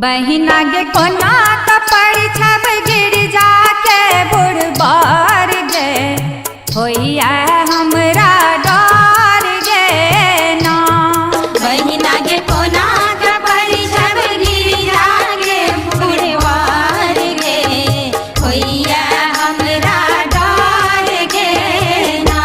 बहिना गे कोना कपड़ छब गिर जाके बुढ़बार गे होइया हमरा डर गे ना। बहिना गे कोना कपड़ छब गिर जाके बुढ़बार गे होइया हमरा डर गे ना।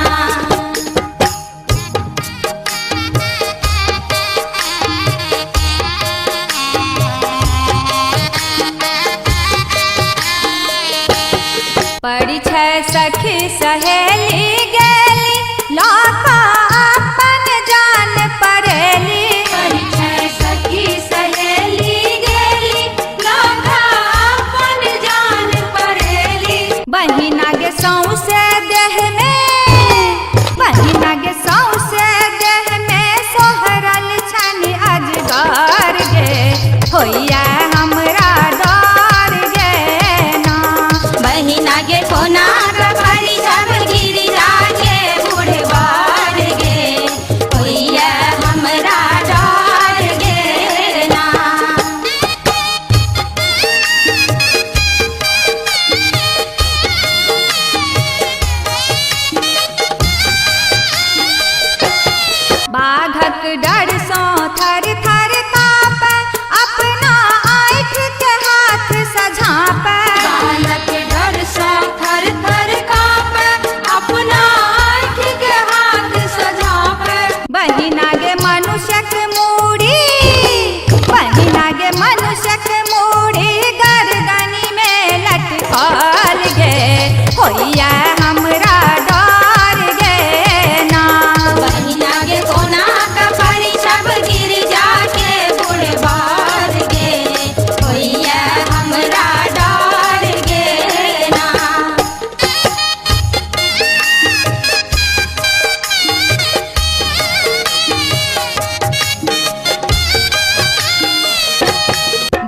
पड़ी छै सखी सहेली गेली लाका अपन जान परेली। पड़ी छै सखी सहेली गेली लाका अपन जान परेली। बहिना गे सौंसे देह में बहिना गे सौंसे देह में सोहरल छनि अजगर गे होइया हमरा डर गे ना। बहिना गे कोना कपड़ छब गिर जाके बुढ़बार गे होइया हमरा डर गे ना। बाघक डर सँ थर थर काँपे अपना आँख के हाथ सँ झाँपे। बालक डर सँ थर थर काँपे अपना आँख के हाथ सँ झाँपे। बहिना गे मनुष्यक मूड़ी बहिना गे मनुष्यक मूड़ी गर्दनी में लटकल गे होइया हमरा डर गे ना। बहिना गे कोना कपड़ छब गिर जाके बुढ़बार गे होइया हमरा डर गे ना।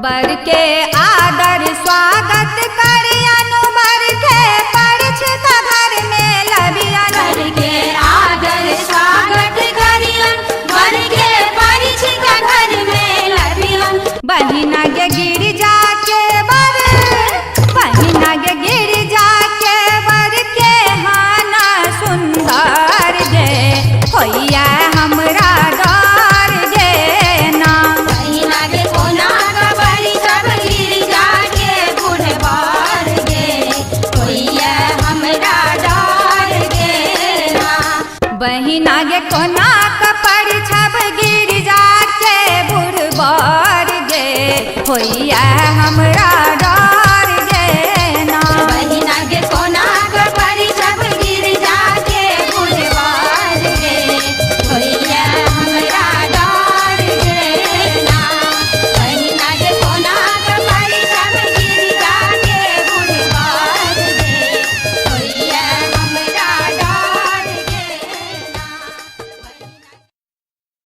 बर के आदर स्वागत करियनु बर के परिछ का घर में लबियनु। बर के आदर स्वागत करियन बर के परिछ का घर में लबियन। बहिना गे गिर जाके बर बहिना गे गिर जाके बर के हाना सुंदर गे होइया हमरा डर गे ना। बहिना गे कोना कपड़ छब गिर जाके बुढ़बार गे होइया हमरा डर गे ना। बहिना गे कोना कपड़ छब गिर जाके बुढ़बार गे होइया हमरा डर